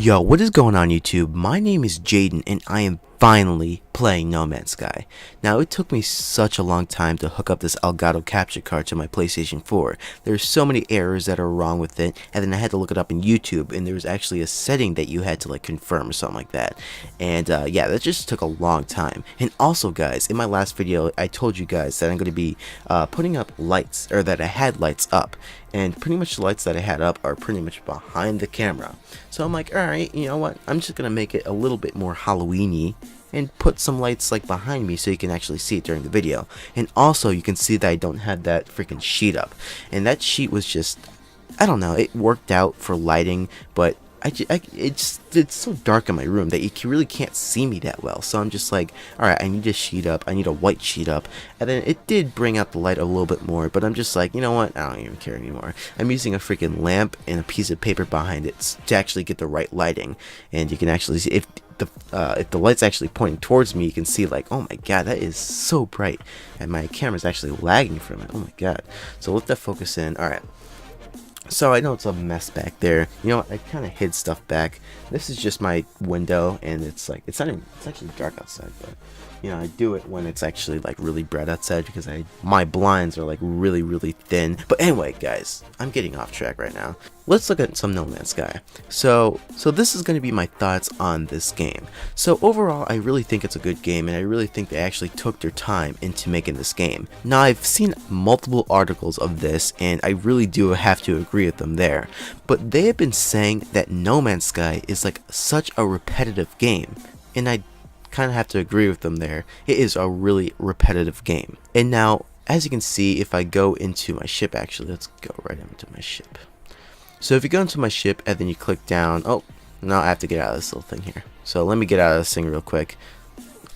Yo, what is going on YouTube? My name is Jaden and I am finally playing No Man's Sky. Now, it took me such a long time to hook up this Elgato capture card to my PlayStation 4. There's so many errors that are wrong with it, and then I had to look it up in YouTube, and there was actually a setting that you had to like confirm or something like that. And yeah, that just took a long time. And also guys, in my last video, I told you guys that I'm going to be putting up lights, or that I had lights up. And pretty much the lights that I had up are pretty much behind the camera. So I'm like, alright, you know what, I'm just going to make it a little bit more Halloween-y and put some lights like behind me so you can actually see it during the video. And also you can see that I don't have that freaking sheet up. And that sheet was just, I don't know, it worked out for lighting, but it's so dark in my room that you really can't see me that well. So I'm just like, alright, I need a sheet up, I need a white sheet up. And then it did bring out the light a little bit more, but I'm just like, you know what, I don't even care anymore. I'm using a freaking lamp and a piece of paper behind it to actually get the right lighting. And you can actually see, if the light's actually pointing towards me, you can see like, oh my god, that is so bright. And my camera's actually lagging from it, oh my god. So let that focus in, alright. So I know it's a mess back there. You know what? I kind of hid stuff back. This is just my window, and it's like, it's actually dark outside, but you know, I do it when it's actually like really bright outside because my blinds are like really thin. But anyway, guys, I'm getting off track right now. Let's look at some No Man's Sky. So this is going to be my thoughts on this game. So overall, I really think it's a good game, and I really think they actually took their time into making this game. Now, I've seen multiple articles of this, and I really do have to agree with them there. But they have been saying that No Man's Sky is like such a repetitive game, and I kind of have to agree with them there. It is a really repetitive game. And now, as you can see, if I go into my ship, actually, let's go right into my ship. So if you go into my ship and then you click down, oh, now I have to get out of this little thing here. So let me get out of this thing real quick.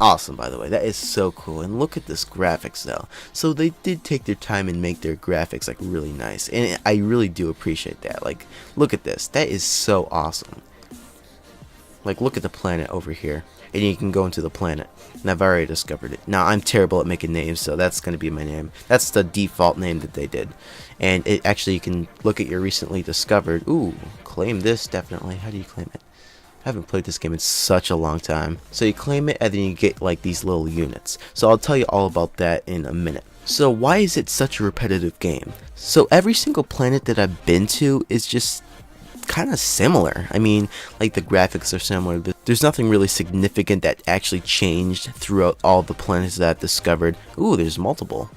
Awesome, by the way, that is so cool. And look at this graphics though. So they did take their time and make their graphics like really nice, and I really do appreciate that. Like, look at this, that is so awesome. Like, look at the planet over here, and you can go into the planet, and I've already discovered it. Now, I'm terrible at making names, so that's going to be my name. That's the default name that they did. And it actually, you can look at your recently discovered. Ooh, claim this, definitely. How do you claim it? I haven't played this game in such a long time. So you claim it, and then you get like these little units. So I'll tell you all about that in a minute. So why is it such a repetitive game? So every single planet that I've been to is just kind of similar. I mean, like, the graphics are similar. There's nothing really significant that actually changed throughout all the planets that I've discovered. Ooh, there's multiple.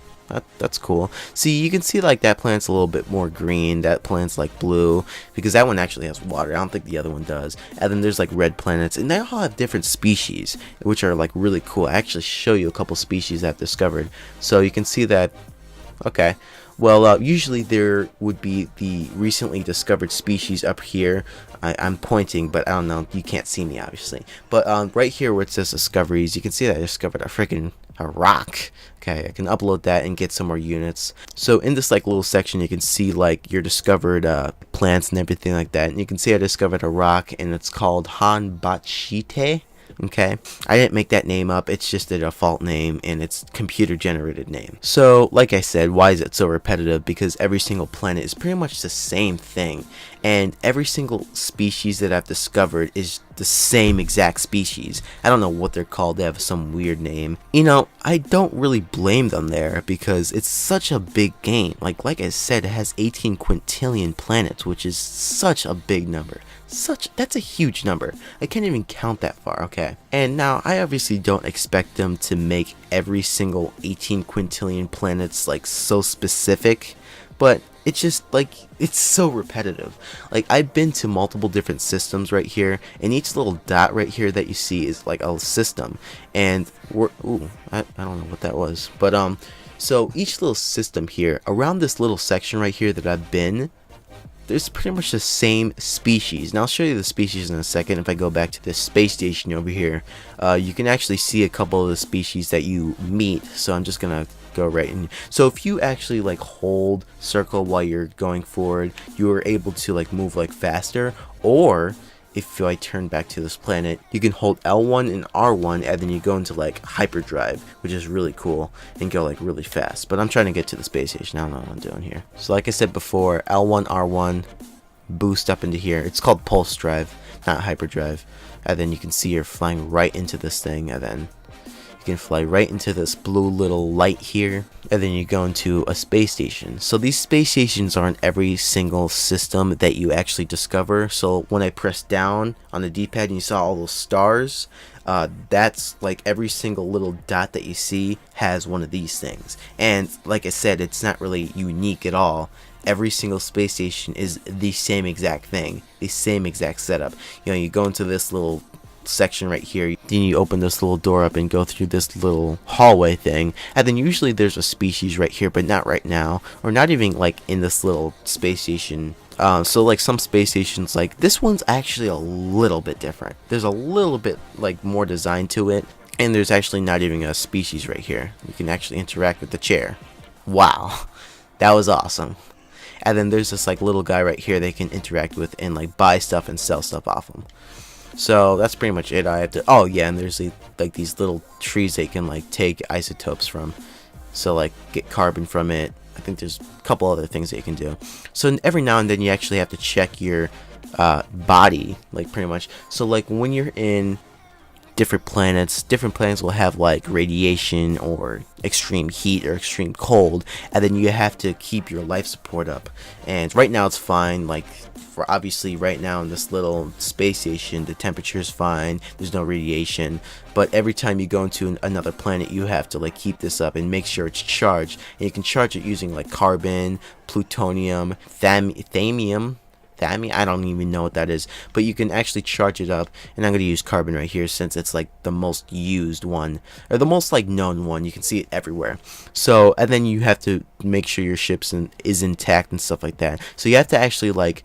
That's cool. See, you can see like that planet's a little bit more green, that planet's like blue, because that one actually has water. I don't think the other one does. And then there's like red planets, and they all have different species, which are like really cool. I actually show you a couple species I've discovered, so you can see that. Okay, well, usually there would be the recently discovered species up here. I'm pointing, but I don't know, you can't see me obviously. But right here where it says discoveries, you can see that I discovered a rock. Okay, I can upload that and get some more units. So in this like little section, you can see like your discovered plants and everything like that. And you can see I discovered a rock, and it's called Hanbachite. Okay, I didn't make that name up, it's just a default name, and it's computer generated name. So like I said, why is it so repetitive? Because every single planet is pretty much the same thing, and every single species that I've discovered is the same exact species. I don't know what they're called, they have some weird name. You know, I don't really blame them there, because it's such a big game. Like I said, it has 18 quintillion planets, which is such a big number. That's a huge number. I can't even count that far, okay? And now, I obviously don't expect them to make every single 18 quintillion planets like so specific, but it's just like, it's so repetitive. Like, I've been to multiple different systems right here, and each little dot right here that you see is like a system. And ooh, I don't know what that was, but so each little system here, around this little section right here that I've been, there's pretty much the same species. Now I'll show you the species in a second. If I go back to this space station over here, you can actually see a couple of the species that you meet. So I'm just gonna go right in. So if you actually like hold circle while you're going forward, you are able to like move like faster. Or if I turn back to this planet, you can hold L1 and R1, and then you go into like hyperdrive, which is really cool, and go like really fast. But I'm trying to get to the space station. I don't know what I'm doing here. So like I said before, L1, R1, boost up into here. It's called pulse drive, not hyperdrive. And then you can see you're flying right into this thing, and then you can fly right into this blue little light here, and then you go into a space station. So these space stations are in every single system that you actually discover. So when I press down on the D-pad and you saw all those stars, that's like every single little dot that you see has one of these things. And like I said, it's not really unique at all. Every single space station is the same exact thing, the same exact setup. You know, you go into this little section right here, then you open this little door up and go through this little hallway thing, and then usually there's a species right here, but not right now, or not even like in this little space station. So like some space stations, like this one's actually a little bit different. There's a little bit like more design to it, and there's actually not even a species right here. You can actually interact with the chair. Wow, that was awesome. And then there's this like little guy right here they can interact with and like buy stuff and sell stuff off him. So that's pretty much it. I have to, oh yeah, and there's like these little trees they can like take isotopes from, so like get carbon from it. I think there's a couple other things that you can do. So every now and then you actually have to check your body, like pretty much. So like when you're in different planets will have like radiation or extreme heat or extreme cold, and then you have to keep your life support up. And right now it's fine, like for obviously right now in this little space station the temperature is fine, there's no radiation, but every time you go into another planet you have to like keep this up and make sure it's charged. And you can charge it using like carbon, plutonium, thamium, I don't even know what that is, but you can actually charge it up. And I'm going to use carbon right here since it's like the most used one, or the most like known one. You can see it everywhere. So, and then you have to make sure your ship is intact and stuff like that. So you have to actually like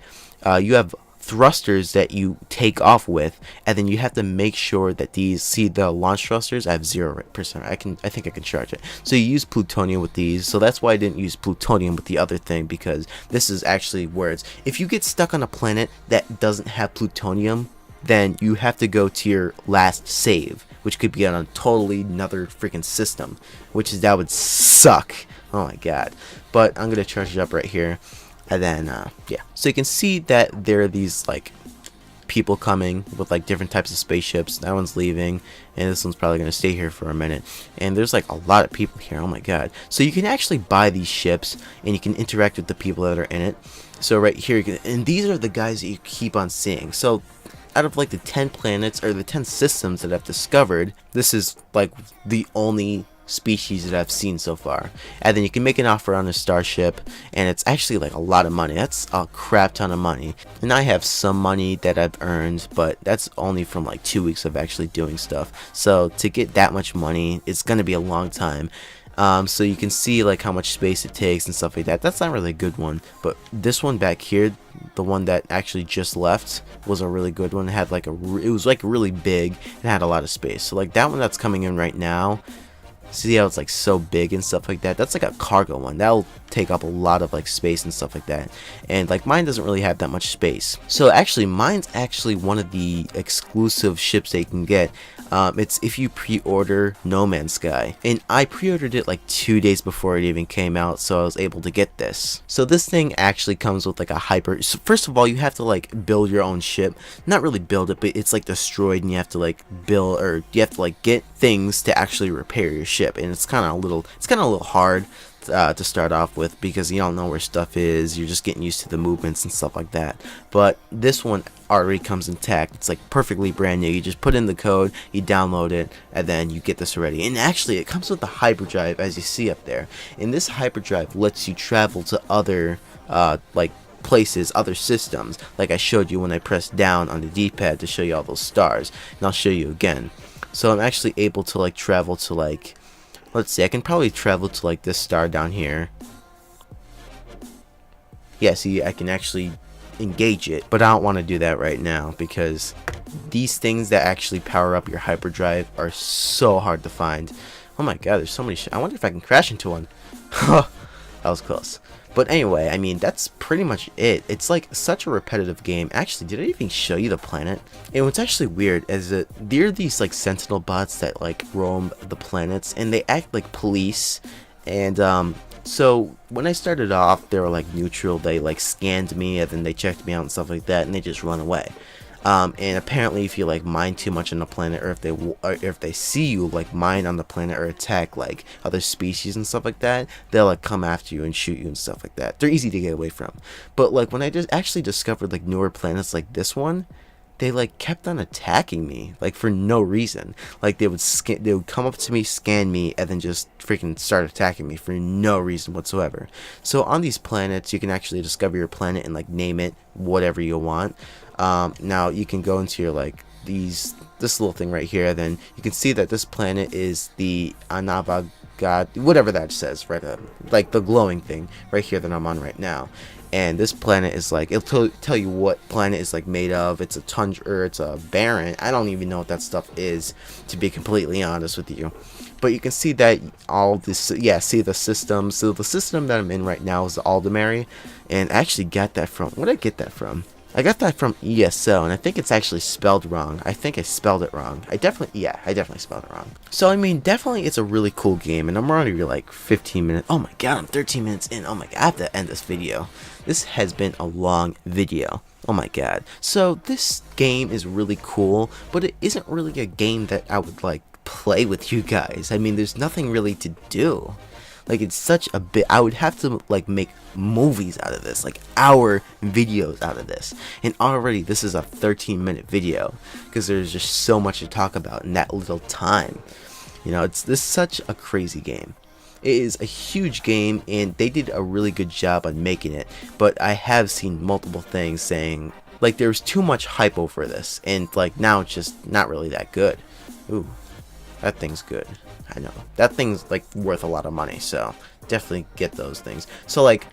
you have thrusters that you take off with, and then you have to make sure that these, see the launch thrusters, I have 0%. I think I can charge it. So you use plutonium with these. So that's why I didn't use plutonium with the other thing, because this is actually where it's, if you get stuck on a planet that doesn't have plutonium, then you have to go to your last save, which could be on a totally another freaking system, that would suck. Oh my god. But I'm gonna charge it up right here. And then yeah, so you can see that there are these like people coming with like different types of spaceships. That one's leaving, and this one's probably gonna stay here for a minute. And there's like a lot of people here. Oh my god. So you can actually buy these ships and you can interact with the people that are in it. So right here you can, and these are the guys that you keep on seeing. So out of like the 10 planets or the 10 systems that I've discovered, this is like the only species that I've seen so far. And then you can make an offer on a starship, and it's actually like a lot of money. That's a crap ton of money. And I have some money that I've earned, but that's only from like 2 weeks of actually doing stuff. So to get that much money, it's gonna be a long time. So you can see like how much space it takes and stuff like that. That's not really a good one, but this one back here, the one that actually just left, was a really good one. It had like it was like really big and had a lot of space. So like that one that's coming in right now, see how it's like so big and stuff like that? That's like a cargo one. That'll take up a lot of like space and stuff like that. And like mine doesn't really have that much space. So actually mine's actually one of the exclusive ships they can get. It's if you pre-order No Man's Sky, and I pre-ordered it like 2 days before it even came out, so I was able to get this. So this thing actually comes with like a hyper, so first of all you have to like build your own ship. Not really build it, but it's like destroyed, and you have to like build, or you have to like get things to actually repair your ship. And it's kind of a little hard to start off with, because you don't know where stuff is. You're just getting used to the movements and stuff like that. But this one already comes intact. It's like perfectly brand new. You just put in the code, you download it, and then you get this already. And actually it comes with the hyperdrive, as you see up there. And this hyperdrive lets you travel to other like places, other systems, like I showed you when I pressed down on the D-pad to show you all those stars. And I'll show you again. So I'm actually able to like travel to like, let's see, I can probably travel to like this star down here. Yeah, see, I can actually engage it, but I don't want to do that right now, because these things that actually power up your hyperdrive are so hard to find. Oh my god, there's so many I wonder if I can crash into one. That was close. But anyway, I mean, that's pretty much it. It's like such a repetitive game. Actually, did I even show you the planet? And what's actually weird is that there are these like sentinel bots that like roam the planets, and they act like police. And So when I started off, they were like neutral. They like scanned me and then they checked me out and stuff like that, and they just run away. And apparently, if you like mine too much on the planet, or if they see you like mine on the planet or attack like other species and stuff like that, they'll like come after you and shoot you and stuff like that. They're easy to get away from. But like when I just actually discovered like newer planets like this one, they like kept on attacking me like for no reason. Like they would come up to me, scan me, and then just freaking start attacking me for no reason whatsoever. So on these planets, you can actually discover your planet and like name it whatever you want. Now you can go into your like this little thing right here. Then you can see that this planet is the Anabagad, whatever that says, right? Like the glowing thing right here that I'm on right now. And this planet is like, it'll tell you what planet is like made of. It's a tundra, or it's a barren. I don't even know what that stuff is, to be completely honest with you. But you can see that all this, yeah, see the system. So the system that I'm in right now is the Aldemary, and I actually got that from, where did I get that from? I got that from ESO, and I think it's actually spelled wrong. I think I spelled it wrong. I definitely spelled it wrong. So, I mean, definitely it's a really cool game, and I'm already like 15 minutes. Oh my god, I'm 13 minutes in. Oh my god, I have to end this video. This has been a long video. Oh my god. So, this game is really cool, but it isn't really a game that I would like play with you guys. I mean, there's nothing really to do. Like, it's such a bit, I would have to like make movies out of this, like hour videos out of this, and already this is a 13-minute video because there's just so much to talk about in that little time. You know, this is such a crazy game. It is a huge game, and they did a really good job on making it, but I have seen multiple things saying like there's too much hype over this, and like now it's just not really that good. Ooh, that thing's good. I know that thing's like worth a lot of money, so definitely get those things. So like,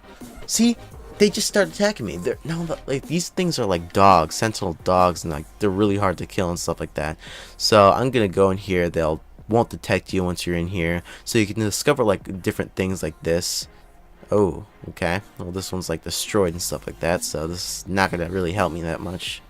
see, they just start attacking me. They're no, like these things are like dogs, sentinel dogs, and like they're really hard to kill and stuff like that. So I'm gonna go in here. They'll won't detect you once you're in here, so you can discover like different things like this. Oh, okay. Well, this one's like destroyed and stuff like that, so this is not gonna really help me that much.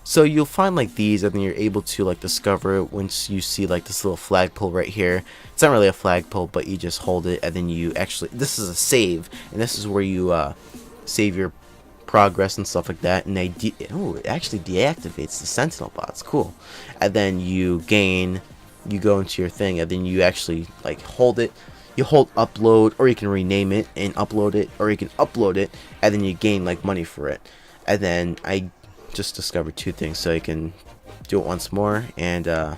So you'll find like these, and then you're able to like discover it once you see like this little flagpole right here. It's not really a flagpole, but you just hold it, and then you actually, this is a save, and this is where you save your progress and stuff like that. And they it actually deactivates the sentinel bots. Cool. And then you go into your thing, and then you actually like hold it. You hold upload, or you can rename it and upload it, or you can upload it, and then you gain like money for it. And then I just discovered two things, so you can do it once more and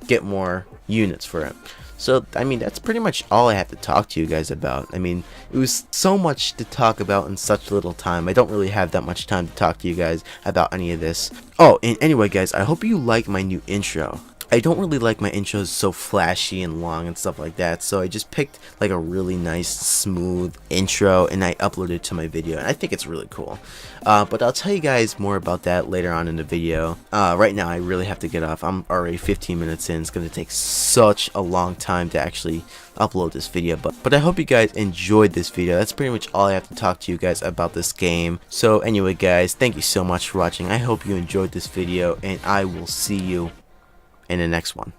get more units for it. So I mean, that's pretty much all I have to talk to you guys about. I mean, it was so much to talk about in such little time. I don't really have that much time to talk to you guys about any of this. Oh, and anyway guys, I hope you like my new intro. I don't really like my intros so flashy and long and stuff like that, so I just picked like a really nice smooth intro and I uploaded it to my video, and I think it's really cool. But I'll tell you guys more about that later on in the video. Right now I really have to get off. I'm already 15 minutes in. It's going to take such a long time to actually upload this video, but I hope you guys enjoyed this video. That's pretty much all I have to talk to you guys about this game. So anyway guys, thank you so much for watching. I hope you enjoyed this video, and I will see you in the next one.